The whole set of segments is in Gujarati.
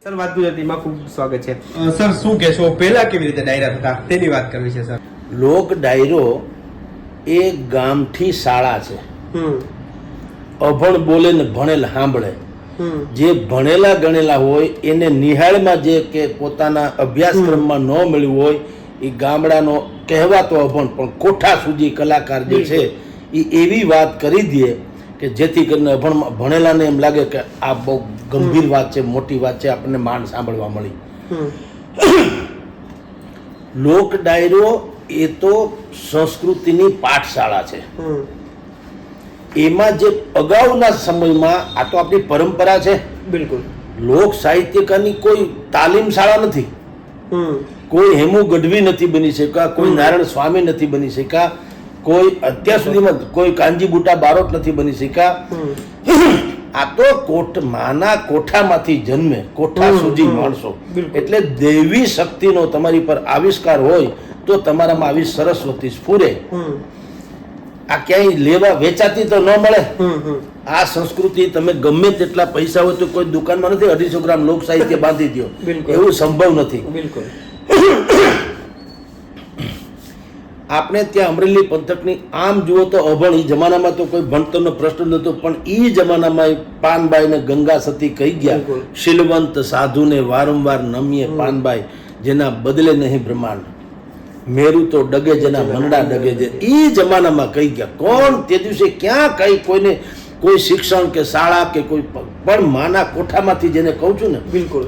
સર વાત ગુજરાતીમાં ખૂબ સ્વાગત છે. સર શું કહેશો, પહેલા કેવી રીતે ડાયરા થતા તેની વાત કરવી છે સર. લોક ડાયરો એ ગામઠી શાળા છે. અભણ બોલે ને ભણેલ સાંભળે. જે ભણેલા ગણેલા હોય એને નિહાળમાં જે કે પોતાના અભ્યાસક્રમમાં ન મળ્યું હોય એ ગામડાનો કહેવાતો અભણ પણ કોઠા સુધી કલાકાર જે છે એ એવી વાત કરી દે કે જેથી કરીને અભણમાં ભણેલાને એમ લાગે કે આ બહુ ગંભીર વાત છે, મોટી વાત છે, આપણને માંડ સાંભળવા મળી. લોક ડાયરો એ તો સંસ્કૃતિની પાઠશાળા છે. એમાં જે અગાઉના સમયમાં આ તો આપણી પરંપરા છે. બિલકુલ. લોક સાહિત્યકારની કોઈ તાલીમ શાળા નથી. કોઈ હેમુ ગઢવી નથી બની શક્યા, કોઈ નારાયણ સ્વામી નથી બની શક્યા, કોઈ અત્યાર સુધીમાં કોઈ કાનજી બુટા બારોટ નથી બની શક્યા. આ તો માના કોઠામાંથી જન્મે કોઠા સુધી માણસો. એટલે દૈવી શક્તિનો તમારી પર આવિષ્કાર હોય તો તમારામાં આવી સરસ્વતી સ્ફુરે. આ ક્યાંય લેવા વેચાતી તો ન મળે. આ સંસ્કૃતિ તમે ગમે તેટલા પૈસા હોય તો કોઈ દુકાનમાં નથી 250 ગ્રામ લોક સાહિત્ય બાંધી દો, એવું સંભવ નથી. બિલકુલ. આપણે ત્યાં અમરેલી પંથકની આમ જુઓ તો અભણ, એ જમાનામાં તો કોઈ ભણતરનો પ્રશ્ન નહોતો, પણ એ જમાનામાં પાનબાઈ ને ગંગા સતી કહી ગયા, શીલવંત સાધુને વારંવાર નમીએ પાનબાઈ, જેના બદલે નહીં બ્રહ્માંડ, મેરું તો ડગે જેના મંડા ડગે છે. એ જમાનામાં કહી ગયા. કોણ તે દિવસે ક્યાં કઈ કોઈને કોઈ શિક્ષણ કે શાળા કે કોઈ પણ માના કોઠામાંથી જેને કહું છું ને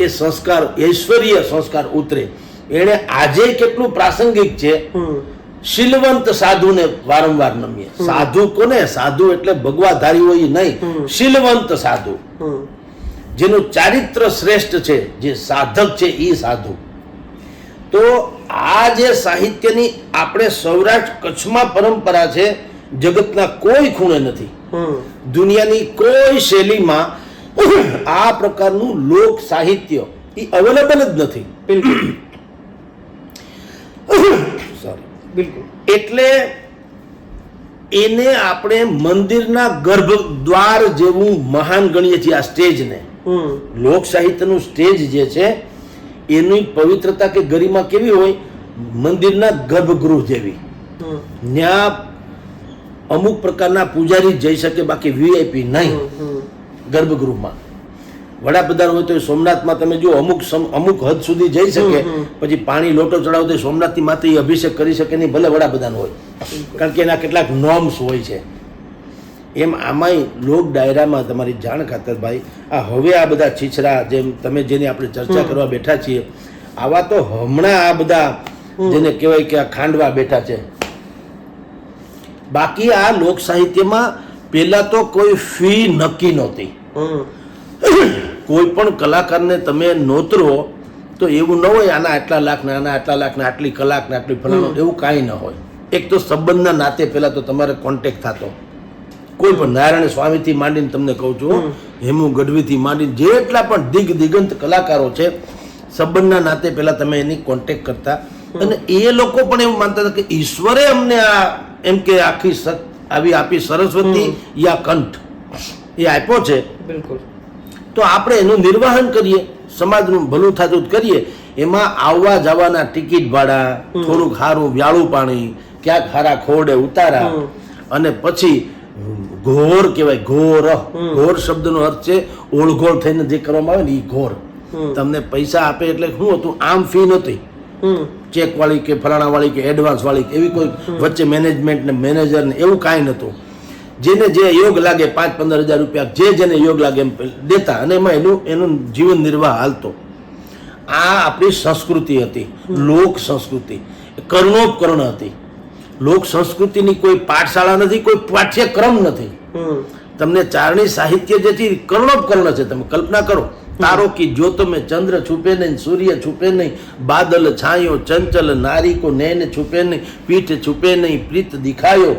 એ સંસ્કાર, ઐશ્વર્ય સંસ્કાર ઉતરે. એને આજે કેટલું પ્રાસંગિક છે. શીલવંત સાધુને વારંવાર નમીએ. સાધુ કોને? સાધુ એટલે ભગવાધારી હોય નહીં, શીલવંત સાધુ, જેનું ચારિત્ર શ્રેષ્ઠ છે, જે સાધક છે એ સાધુ. તો આ જે સાહિત્યની આપણે સૌરાષ્ટ્ર કચ્છમાં પરંપરા છે, જગતના કોઈ ખૂણે નથી. દુનિયાની કોઈ શૈલીમાં આ પ્રકારનું લોક સાહિત્ય એ અવેલેબલ જ નથી. બિલકુલ. એટલે એને આપણે મંદિરના ગર્ભદ્વાર જેવું મહાન ગણીએ છીએ. આ સ્ટેજને, લોક સાહિત્યનું સ્ટેજ જે છે એની પવિત્રતા કે ગરિમા કેવી હોય? મંદિરના ગર્ભગૃહ જેવી. ત્યાં અમુક પ્રકારના પૂજારી જઈ શકે, બાકી વીઆઈપી નહીં. ગર્ભગૃહમાં વડાપ્રધાન હોય તો સોમનાથમાં તમે જો અમુક હદ સુધી જઈ શકે, પછી પાણી લોટો ચડાવતો સોમનાથની માથે અભિષેક કરી શકે નહીં, ભલે વડાપ્રધાન હોય, કારણ કે એના કેટલાક નોર્મ્સ હોય છે. એમ આમાંય લોક ડાયરામાં તમારી જાણ ખાતર ભાઈ, આ હવે આ બધા છીછરા જેમ તમે જેની આપણે ચર્ચા કરવા બેઠા છીએ, આવા તો હમણાં આ બધા જેને કહેવાય કે આ ખાંડવા બેઠા છે. બાકી આ લોક સાહિત્યમાં પેલા તો કોઈ ફી નક્કી નહોતી. કોઈ પણ કલાકારને તમે નોતરો તો એવું ન હોય આના આટલા લાખ ને આના આટલા લાખ ને આટલી કલાક ને આટલી ફલાણું, એવું કાંઈ ન હોય. એક તો સંબંધના નાતે પહેલા તો તમારે કોન્ટેક્ટ થતો. કોઈ પણ નારાયણ સ્વામીથી માંડીને તમને કહું છું, હેમુ ગઢવીથી માંડીને જેટલા પણ દિગંત કલાકારો છે, સંબંધના નાતે પહેલા તમે એની કોન્ટેક્ટ કરતા. અને એ લોકો પણ એવું માનતા હતા કે ઈશ્વરે અમને આ એમ કે આખી આવી આપી સરસ્વતી યા કંઠ એ આપ્યો છે. બિલકુલ. તો આપણે એનું નિર્વહન કરીએ, સમાજનું ભલું થતું જ કરીએ. એમાં આવવા જવાના ટિકિટ ભાડા, થોડુંક સારું વ્યાળું પાણી, ક્યાંક સારા ખોરડે ઉતારા, અને પછી ઘોર કહેવાય. ઘોર શબ્દનો અર્થ છે ઓળઘોળ થઈને જે કરવામાં આવે ને એ ઘોર. તમને પૈસા આપે એટલે શું હતું? આમ ફી નહોતી, ચેક વાળી કે ફલાણા વાળી કે એડવાન્સ વાળી, એવી કોઈ વચ્ચે મેનેજમેન્ટ ને મેનેજર ને એવું કાંઈ નહોતું. જેને જે યોગ લાગે 5-15 હજાર રૂપિયા જેને યોગ લાગે એમ દેતા, અને એમાં એનું જીવન નિર્વાહ હાલતો. આ આપણી સંસ્કૃતિ હતી, લોક સંસ્કૃતિ, કર્ણોપકર્ણ હતી. લોક સંસ્કૃતિની કોઈ પાઠશાળા નથી, કોઈ પાઠ્યક્રમ નથી. તમને ચારણી સાહિત્ય જે છે કર્ણોપકર્ણ છે. તમે કલ્પના કરો, તારો કી જ્યોત મેં ચંદ્ર છુપે નહીં, સૂર્ય છુપે નહીં, બાદલ છાયો ચંચલ, નારી કો નૈન છુપે નહીં, પીઠ છુપે નહીં, પ્રીત દિખાયો,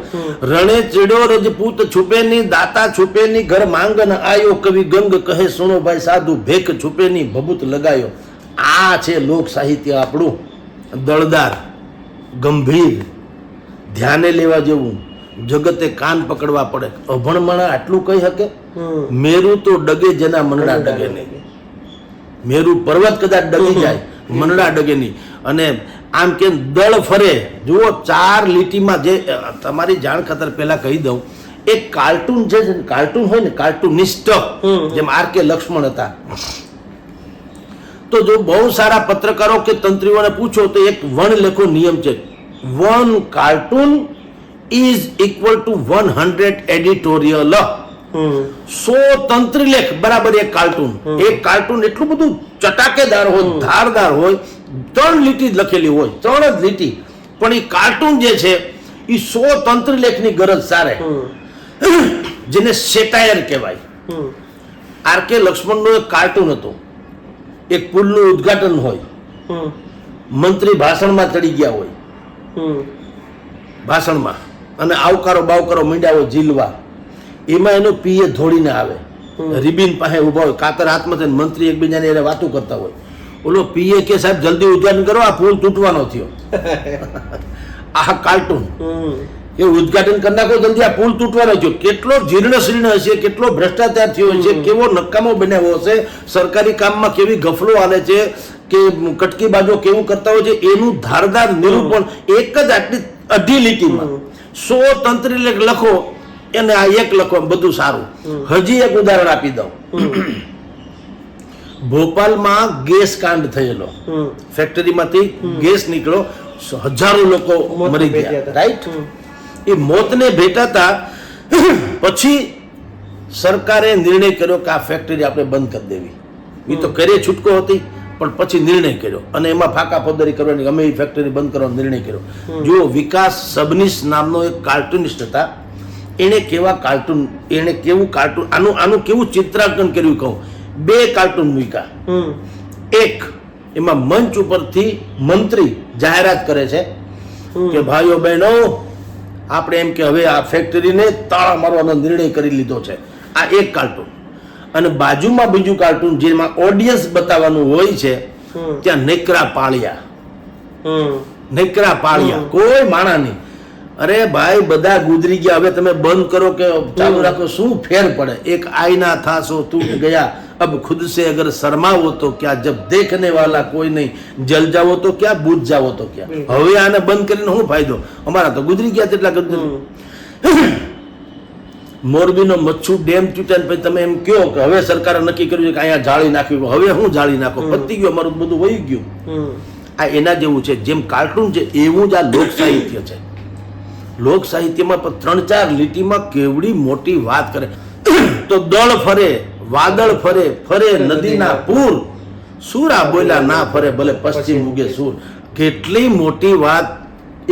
રણે ચડ્યો રજપૂત છુપે નહીં, દાતા છુપે નહીં, ઘર માંગન આયો, કવિ ગંગ કહે સુનો ભાઈ સાધુ, ભેખ છુપે નહીં, ભભૂત લગાયો. આ છે લોક સાહિત્ય આપણું, દળદાર, ગંભીર, ધ્યાને લેવા જેવું. જગતે કાન પકડવા પડે. અભણમણા આટલું કહી શકે? મેરું તો ડગે જેના મંડા ડગે નહીં. મેરુ પર્વત કદાચ ડગી જાય, મનડા ડગે નહીં. અને આમ કે દળ ફરે. જુઓ 4 લીટીમાં જે તમારી જાણ ખાતર પહેલા કહી દઉં, એક કાર્ટૂન જે કાર્ટૂન હોય ને, કાર્ટૂનિસ્ટ જેમ R.K. લક્ષ્મણ હતા, તો જો બહુ સારા પત્રકારો કે તંત્રીઓને પૂછો તો એક વણલેખો નિયમ છે, 1 cartoon is equal to 100 editorial. 100 તંત્રી લેખ બરાબર એક કાર્ટૂન. એક કાર્ટૂન એટલું બધું ચટાકેદાર હોય, ધારદાર હોય, 3 લીટી જ લખેલી હોય, 3 જ લીટી, પણ એ કાર્ટૂન જે છે એ 100 તંત્રી લેખની ગરજ સારે, જેને સેટાયર કહેવાય. R.K. લક્ષ્મણનું એક કાર્ટૂન હતું, એક પુલનું ઉદ્ઘાટન હોય, મંત્રી ભાષણમાં ચડી ગયા હોય, ભાષણમાં, અને આવકારો બાવકારો મીંડ્યા હોય ઝીલવા, એમાં એનો પીએ ધોડીને આવે, રિબિન પાસે ઉભા હોય, કાતર હાથમાં થઈને મંત્રી એકબીજાને એને વાતો કરતા હોય. ઓલો પીએ કે સાહેબ જલ્દી ઉદ્ઘાટન કરો, આ પુલ તૂટવાનો થયો. આ કાર્ટૂન એ ઉદ્ઘાટન કરી નાખો જલ્દી, આ પુલ તૂટવાનો થયો. કેટલો જીર્ણ શીર્ણ હશે, કેટલો ભ્રષ્ટાચાર થયો હશે, કેવો નકામો બનાવ્યો હશે, સરકારી કામમાં કેવી ગફલો હાલે છે, કે કટકી બાજો કેવું કરતા હોય છે, એનું ધારદાર નિરૂપણ એક જ આટલી 2.5 લીટીમાં 100 તંત્રી લેખ લખો, અને આ એક લખો, બધું સારું. હજી એક ઉદાહરણ આપી દઉં. ભોપાલમાં ગેસ કાંડ થયેલો, ફેક્ટરીમાંથી ગેસ નીકળ્યો, 1000 લોકો મરી ગયા, રાઈટ? એ મોતને ભેટાતા પછી સરકારે નિર્ણય કર્યો કે આ ફેક્ટરી આપણે બંધ કરી દેવી. એ તો કરે છૂટકો હતી, પણ પછી નિર્ણય કર્યો, અને એમાં ફાકા ફોદરી કરવાની, અમે એ ફેક્ટરી બંધ કરવાનો નિર્ણય કર્યો. જો વિકાસ સબનીશ નામનો એક કાર્ટૂનિસ્ટ હતા, એણે કેવું કાર્ટૂન, આનું કેવું ચિત્રાંકન કર્યું કહું. 2 કાર્ટૂન મૂક્યા. એક એમાં મંચ ઉપરથી મંત્રી જાહેરાત કરે છે કે ભાઈઓ બહેનો, આપણે એમ કે હવે આ ફેક્ટરીને તાળા મારવાનો નિર્ણય કરી લીધો છે. આ એક કાર્ટૂન. અને બાજુમાં બીજું કાર્ટૂન જેમાં ઓડિયન્સ બતાવવાનું હોય છે, ત્યાં નેકરા પાળિયા, કોઈ માણા નહીં. અરે ભાઈ, બધા ગુજરી ગયા, હવે તમે બંધ કરો કે ચાલુ રાખો, શું ફેર પડે? એક આઈના था सो टूट गया, अब खुद से अगर शर्माओ तो क्या, जब देखने वाला कोई नहीं, जल जाओ तो क्या, बूझ जाओ तो क्या. હવે આને બંધ કરીને શું ફાયદો? અમારા તો ગુજરી ગયા તેટલા ગુજરી. મોરબીનો મચ્છુ ડેમ તૂટ્યા પછી તમે એમ કહો કે હવે સરકારે નક્કી કર્યું છે કે અહીંયા જાળી નાખ્યું. હવે હું જાળી નાખો, પતી ગયો, અમારું બધું વહી ગયું. આ એના જેવું છે. જેમ કાર્ટૂન છે એવું જ આ લોક સાહિત્ય છે. લોક સાહિત્યમાં પણ 3-4 લીટીમાં કેવડી મોટી વાત કરે. તો દળ ફરે, વાદળ ફરે, ફરે નદીના પૂર, સુરા બોલ્યા ના ફરે, ભલે પશ્ચિમ ઉગે સૂર. કેટલી મોટી વાત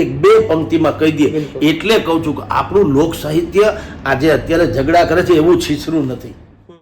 1-2 પંક્તિમાં કહી દે. એટલે કહું છું કે આપણું લોક સાહિત્ય આજે અત્યારે ઝઘડા કરે છે એવું છીછરું નથી.